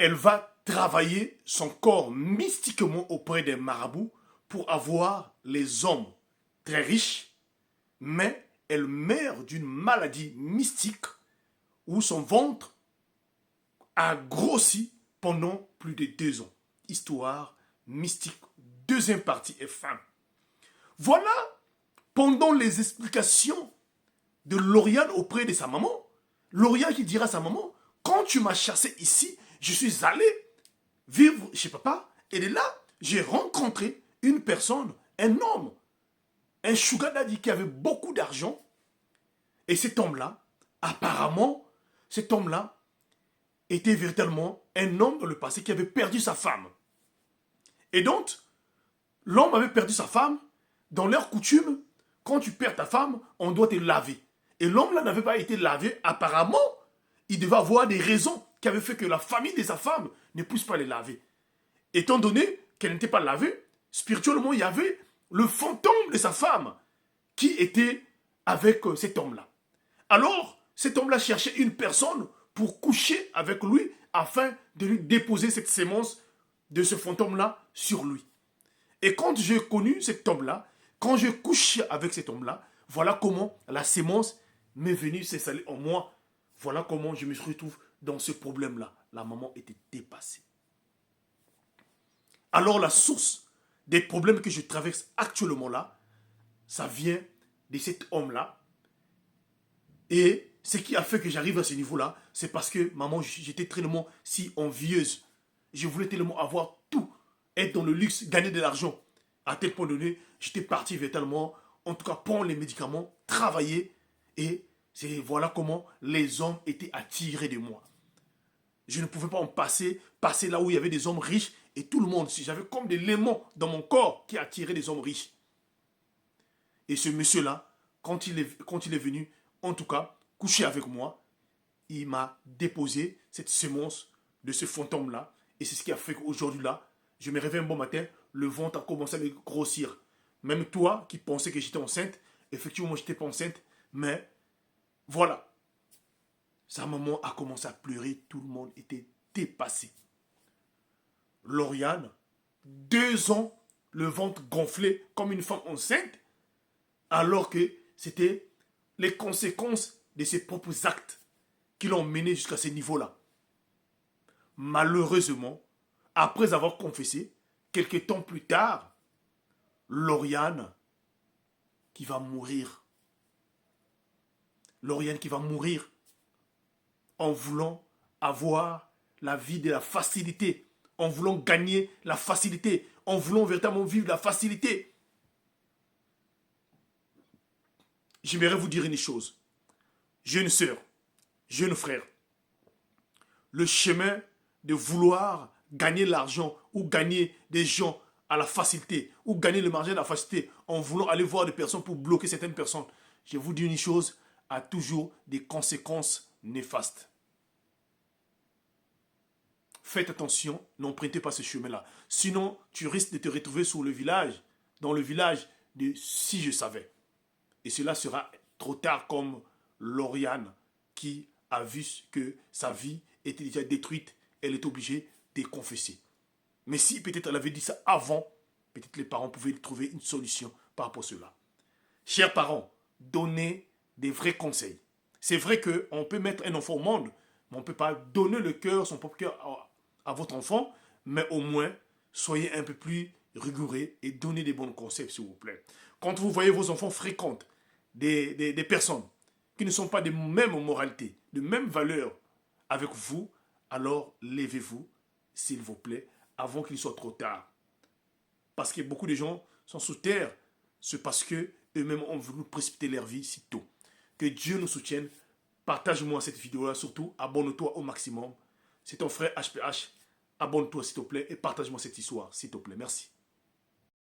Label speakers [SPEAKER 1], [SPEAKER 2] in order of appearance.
[SPEAKER 1] elle va travailler son corps mystiquement auprès des marabouts pour avoir les hommes très riches, mais elle meurt d'une maladie mystique où son ventre a grossi pendant plus de 2 ans. Histoire mystique, deuxième partie est femme. Voilà, pendant les explications de Lauriane auprès de sa maman, Lauriane qui dira à sa maman, quand tu m'as chassé ici, je suis allé vivre chez papa, et de là, j'ai rencontré une personne, un homme, un sugar daddy qui avait beaucoup d'argent, et cet homme-là, apparemment, cet homme-là était véritablement un homme dans le passé qui avait perdu sa femme. Et donc, l'homme avait perdu sa femme. Dans leur coutume, quand tu perds ta femme, on doit te laver. Et l'homme là n'avait pas été lavé. Apparemment, il devait avoir des raisons qui avaient fait que la famille de sa femme ne puisse pas les laver. Étant donné qu'elle n'était pas lavée, spirituellement, il y avait le fantôme de sa femme qui était avec cet homme-là. Alors, cet homme-là cherchait une personne pour coucher avec lui afin de lui déposer cette sémence de ce fantôme-là sur lui. Et quand j'ai connu cet homme-là, quand je couche avec cet homme-là, voilà comment la sémence m'est venue s'installer en moi. Voilà comment je me retrouve dans ce problème-là. La maman était dépassée. Alors la source des problèmes que je traverse actuellement là, ça vient de cet homme-là. Et ce qui a fait que j'arrive à ce niveau-là, c'est parce que maman, j'étais tellement si envieuse. Je voulais tellement avoir tout, être dans le luxe, gagner de l'argent. À tel point donné, j'étais parti véritablement, en tout cas prendre les médicaments, travailler. Et voilà comment les hommes étaient attirés de moi. Je ne pouvais pas en passer là où il y avait des hommes riches et tout le monde. J'avais comme des lémons dans mon corps qui attiraient des hommes riches. Et ce monsieur-là, quand il est venu, en tout cas, coucher avec moi, il m'a déposé cette sémence de ce fantôme-là. Et c'est ce qui a fait qu'aujourd'hui là, je me réveille un bon matin, le ventre a commencé à me grossir. Même toi qui pensais que j'étais enceinte, effectivement, moi, je n'étais pas enceinte, mais voilà. Sa maman a commencé à pleurer, tout le monde était dépassé. Lauriane, 2 ans, le ventre gonflé comme une femme enceinte, alors que c'était les conséquences de ses propres actes qui l'ont mené jusqu'à ce niveau-là. Malheureusement, après avoir confessé, quelques temps plus tard, Lauriane qui va mourir. Lauriane qui va mourir en voulant avoir la vie de la facilité, en voulant gagner la facilité, en voulant véritablement vivre la facilité. J'aimerais vous dire une chose. Jeune sœur, jeune frère, le chemin de vouloir gagner l'argent ou gagner des gens à la facilité ou gagner le marché à la facilité en voulant aller voir des personnes pour bloquer certaines personnes, je vous dis une chose, a toujours des conséquences néfastes. Faites attention, n'empruntez pas ce chemin-là. Sinon, tu risques de te retrouver dans le village de si je savais. Et cela sera trop tard comme Lauriane qui a vu que sa vie était déjà détruite. Elle est obligée de confesser. Mais si peut-être elle avait dit ça avant, peut-être les parents pouvaient trouver une solution par rapport à cela. Chers parents, donnez des vrais conseils. C'est vrai qu'on peut mettre un enfant au monde, mais on ne peut pas donner le cœur, son propre cœur à votre enfant, mais au moins, soyez un peu plus rigoureux et donnez des bons conseils, s'il vous plaît. Quand vous voyez vos enfants fréquenter des personnes qui ne sont pas de même moralité, de même valeur avec vous, alors levez-vous, s'il vous plaît, avant qu'il soit trop tard. Parce que beaucoup de gens sont sous terre, c'est parce qu'eux-mêmes ont voulu précipiter leur vie si tôt. Que Dieu nous soutienne. Partage-moi cette vidéo-là, surtout abonne-toi au maximum. C'est ton frère HPH. Abonne-toi s'il te plaît et partage-moi cette histoire s'il te plaît. Merci.